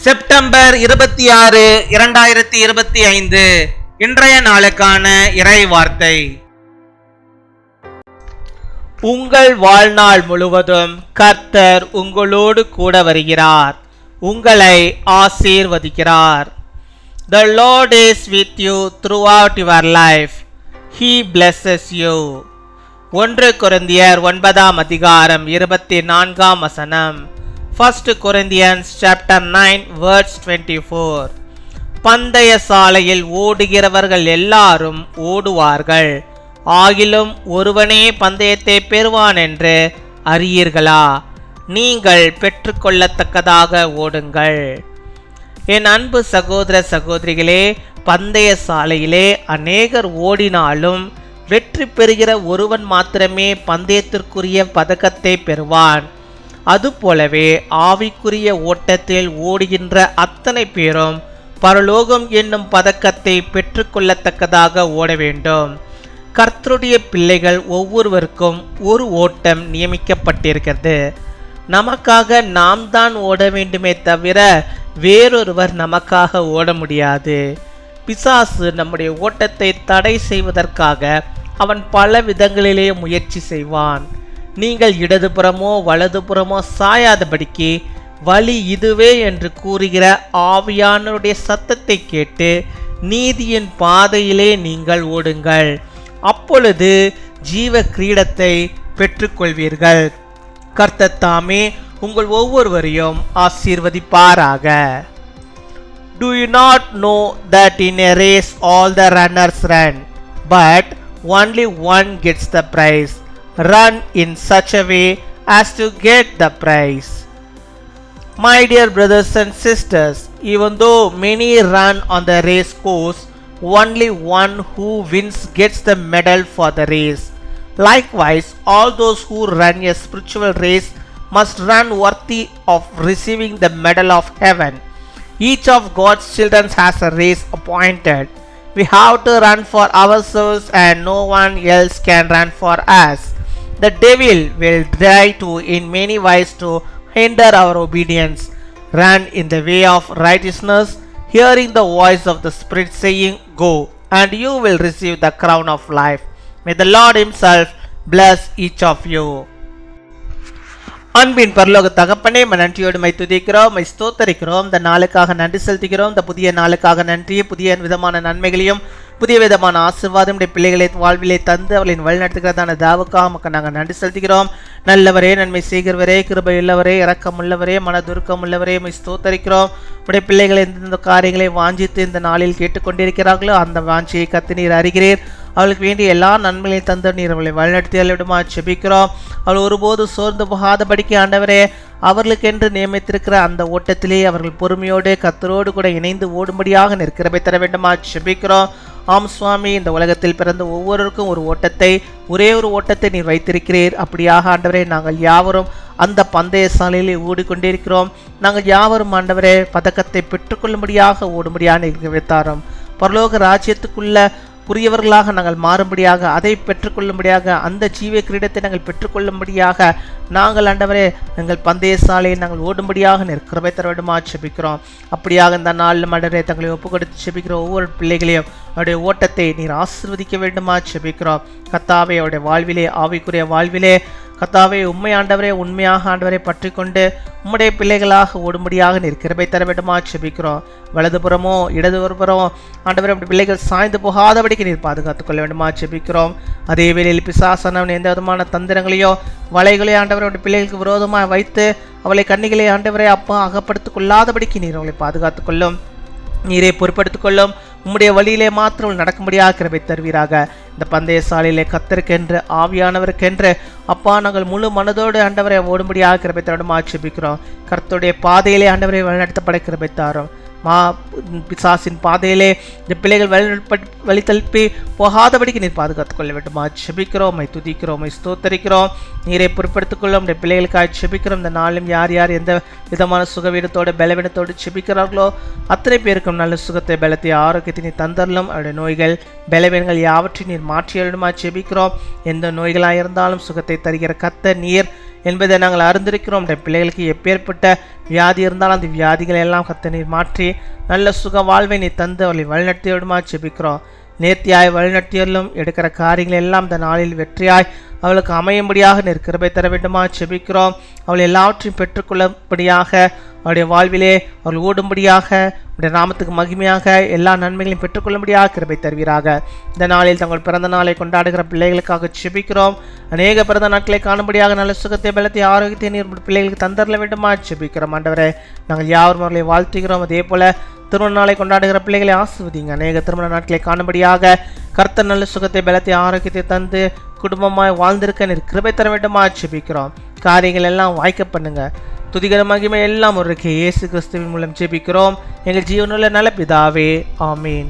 September 26, 2025 இன்றைய நாளுக்கான இறை வார்த்தை. உங்கள் வாழ்நாள் முழுவதும் கர்த்தர் உங்களோடு கூட வருகிறார், உங்களை ஆசீர்வதிக்கிறார். The Lord is with you throughout your life. He blesses you. 1 கொரிந்தியர் 9 அதிகாரம் 24 வசனம். 1 Corinthians chapter 9 verse 24. பந்தய சாலையில் ஓடுகிறவர்கள் எல்லாரும் ஓடுவார்கள், ஆகிலும் ஒருவனே பந்தயத்தை பெறுவான் என்று அறியீர்களா? நீங்கள் பெற்றுக்கொள்ளத்தக்கதாக ஓடுங்கள். என் அன்பு சகோதர சகோதரிகளே, பந்தய சாலையிலே அநேகர் ஓடினாலும் வெற்றி பெறுகிற ஒருவன் மாத்திரமே பந்தயத்திற்குரிய பதக்கத்தை பெறுவான். அதுபோலவே ஆவிக்குரிய ஓட்டத்தில் ஓடுகின்ற அத்தனை பேரும் பரலோகம் என்னும் பதக்கத்தை பெற்றுக்கொள்ளத்தக்கதாக ஓட வேண்டும். கர்த்தருடைய பிள்ளைகள் ஒவ்வொருவருக்கும் ஒரு ஓட்டம் நியமிக்கப்பட்டிருக்கிறது. நமக்காக நாம் தான் ஓட வேண்டுமே தவிர வேறொருவர் நமக்காக ஓட முடியாது. பிசாசு நம்முடைய ஓட்டத்தை தடை செய்வதற்காக அவன் பல விதங்களிலே முயற்சி செய்வான். நீங்கள் இடதுபுறமோ வலதுபுறமோ சாயாதபடிக்கு வழி இதுவே என்று கூறுகிற ஆவியானவருடைய சத்தத்தை கேட்டு நீதியின் பாதையிலே நீங்கள் ஓடுங்கள். அப்பொழுது ஜீவ கிரீடத்தை பெற்றுக்கொள்வீர்கள். கர்த்தர் தாமே உங்கள் ஒவ்வொருவரையும் ஆசீர்வதிப்பாராக. Do you not know that in a race all the runners run, but only one gets the prize? Run in such a way as to get the prize. My dear brothers and sisters, even though many run on the race course, only one who wins gets the medal for the race. Likewise, all those who run a spiritual race must run worthy of receiving the medal of heaven. Each of God's children has a race appointed. We have to run for ourselves and no one else can run for us. The devil will try to in many ways to hinder our obedience. Run in the way of righteousness, hearing the voice of the Spirit saying, "Go," and you will receive the crown of life. May the Lord himself bless each of you. அன்பின் பரலோக தகப்பனே, நன்றியோடு my துதிக்கிறோம், my ஸ்தோத்தரிக்கிறோம். இந்த நாளுக்காக நன்றி செலுத்துகிறோம். இந்த புதிய நாளுக்காக நன்றி. புதிய விதமான நன்மைகளையும் புதிய விதமான ஆசீர்வாதம் பிள்ளைகளை வாழ்விலே தந்து அவர்களின் வழிநடத்துகிறதான தாவுக்காக மக்கள் நாங்கள் நன்றி செலுத்துகிறோம். நல்லவரே, நன்மை செய்கிறவரே, கிருபை உள்ளவரே, இரக்கம் உள்ளவரே, மனதுருக்கம் உள்ளவரே, மை ஸ்தோத்தரிக்கிறோம். உடைய பிள்ளைகளை எந்தெந்த காரியங்களை வாஞ்சித்து இந்த நாளில் கேட்டுக்கொண்டிருக்கிறார்களோ அந்த வாஞ்சியை கத்து நீர் அறிகிறீர். அவளுக்கு வேண்டிய எல்லா நன்மைகளையும் தந்து நீர் அவளை வழிநடத்தி விடுமா செபிக்கிறோம். அவள் ஒருபோது சோர்ந்து போகாதபடிக்கு ஆண்டவரே, அவர்களுக்கென்று நியமித்திருக்கிற அந்த ஓட்டத்திலே அவர்கள் பொறுமையோடு கர்த்தரோடு கூட இணைந்து ஓடும்படியாக நிற்கிறபை தர வேண்டுமா செபிக்கிறோம். ஆம் சுவாமி, இந்த உலகத்தில் பிறந்த ஒவ்வொருவருக்கும் ஒரு ஓட்டத்தை, ஒரே ஒரு ஓட்டத்தை நீர் வைத்திருக்கிறீர். அப்படியாக ஆண்டவரே, நாங்கள் யாவரும் அந்த பந்தய சாலையிலே ஓடிக்கொண்டிருக்கிறோம். நாங்கள் யாவரும் ஆண்டவரே பதக்கத்தை பெற்றுக்கொள்ளும்படியாக ஓடும்படியாக நிற்க வைத்தாரோம். பரலோக ராஜ்யத்துக்குள்ள புரியவர்களாக நாங்கள் மாறும்படியாக, அதை பெற்றுக்கொள்ளும்படியாக, அந்த ஜீவ கிரீடத்தை நாங்கள் பெற்றுக்கொள்ளும்படியாக நாங்கள் ஆண்டவரே எங்கள் பந்தய சாலையை நாங்கள் ஓடும்படியாக நிற்கிறவை தர வேண்டுமா செபிக்கிறோம். அப்படியாக இந்த நாளில் ஆண்டவரே தங்களை ஒப்பு கொடுத்து செபிக்கிற ஒவ்வொரு பிள்ளைகளையும் அவருடைய ஓட்டத்தை நீர் ஆசீர்வதிக்க வேண்டுமா செபிக்கிறோம். கர்த்தாவே, அவருடைய வாழ்விலே, ஆவிக்குரிய வாழ்விலே கர்த்தாவே உண்மை ஆண்டவரே, உண்மையாக ஆண்டவரை பற்றி கொண்டு உம்முடைய பிள்ளைகளாக ஓடும்படியாக நீர் கிருபை தர வேண்டுமா செபிக்கிறோம். வலதுபுறமோ இடதுபுறமோ ஆண்டவரை பிள்ளைகள் சாய்ந்து போகாதபடிக்கு நீர் பாதுகாத்துக் கொள்ள வேண்டுமா செபிக்கிறோம். அதே வேளையில் பிசாசானவன் எந்த விதமான தந்திரங்களையோ வலைகளையோ ஆண்டவரை பிள்ளைகளுக்கு விரோதமாக வைத்து அவளை கண்ணிகளை ஆண்டவரை அப்பா அகப்படுத்திக் கொள்ளாதபடிக்கு நீர் அவளை பாதுகாத்துக் கொள்ளும். நீரை பொறுப்படுத்திக் கொள்ளும். உம்முடைய வழியிலே மாத்திரம் நடக்கும்படியாக கிருபை தருவீராக. இந்த பந்தய சாலையிலே கர்த்தருக்கென்று, ஆவியானவருக்கென்று அப்பா நாங்கள் முழு மனதோடு ஆண்டவரை ஓடும்படியாக கிருபை தருமா செபிக்கிறோம். கர்த்தருடைய பாதையிலே ஆண்டவரை வழிநடத்தப்பட கிருபை தாரும். பிசாசின் பாதையிலே இந்த பிள்ளைகள் வழி தழுப்பி போகாதபடிக்கு நீர் பாதுகாத்துக் கொள்ள வேண்டுமா செபிக்கிறோம். மை துதிக்கிறோம், மை ஸ்தோத்தரிக்கிறோம். நீரை பொறுப்படுத்திக் கொள்ளும். இந்த பிள்ளைகளுக்காக செபிக்கிறோம். இந்த நாளும் யார் யார் எந்த விதமான சுகவீனத்தோடு பலவீனத்தோடு செபிக்கிறார்களோ அத்தனை பேருக்கும் நல்ல சுகத்தை, பலத்தை, ஆரோக்கியத்தை நீர் தந்தரலும். அவருடைய நோய்கள் பலவீனங்கள் யாவற்றையும் நீர் மாற்றி எழுடுமா செபிக்கிறோம். எந்த நோய்களாக இருந்தாலும் சுகத்தை தருகிற கர்த்தர் நீர். என்பதை நாங்கள் அறிந்திருக்கிறோம். பிள்ளைகளுக்கு எப்பேற்பட்ட வியாதி இருந்தாலும் அந்த வியாதிகளை எல்லாம் கர்த்தர் நீர் மாற்றி நல்ல சுக வாழ்வை நீ தந்து அவளை வழிநடத்தி விடுமா ஜெபிக்கிறோம். நேர்த்தியாய் வழிநடத்தியலும் எடுக்கிற காரியங்கள் எல்லாம் இந்த நாளில் வெற்றியாய் அவளுக்கு அமையும்படியாக நீர் கிருபை தர வேண்டுமா ஜெபிக்கிறோம். அவள் எல்லாவற்றையும் பெற்றுக்கொள்ளும்படியாக அவருடைய வாழ்விலே அவள் ஓடும்படியாக உடைய நாமத்துக்கு மகிமையாக எல்லா நன்மைகளையும் பெற்றுக்கொள்ளும்படியாக கிருபை தருவீராக. இந்த நாளில் தங்கள் பிறந்த நாளை கொண்டாடுகிற பிள்ளைகளுக்காக ஜெபிக்கிறோம். அநேக பிறந்த நாட்களை காணும்படியாக நல்ல சுகத்தை பலத்தை ஆரோக்கியத்தை நீர் பிள்ளைகளுக்கு தந்தரல வேண்டுமா ஜெபிக்கிறோம். ஆண்டவரே, நாங்கள் யாவரும் அவர்களை வாழ்த்துகிறோம். அதே போல திருமண நாளை கொண்டாடுகிற பிள்ளைகளை ஆசிர்வதிங்க. அநேக திருமண நாட்களை காணும்படியாக கர்த்தர் நல்ல சுகத்தை பலத்தை ஆரோக்கியத்தை தந்து குடும்பமாய் வாழ்ந்திருக்க நீர் கிருபை தர வேண்டுமா ஜெபிக்கிறோம். காரியங்கள் எல்லாம் வாய்க்க பண்ணுங்க. துதிகர மகிமை எல்லாம் ஒரு இயேசு கிறிஸ்துவின் மூலம் ஜெபிக்கிறோம் எங்கள் ஜீவனுள்ள நல்ல பிதாவே, ஆமீன்.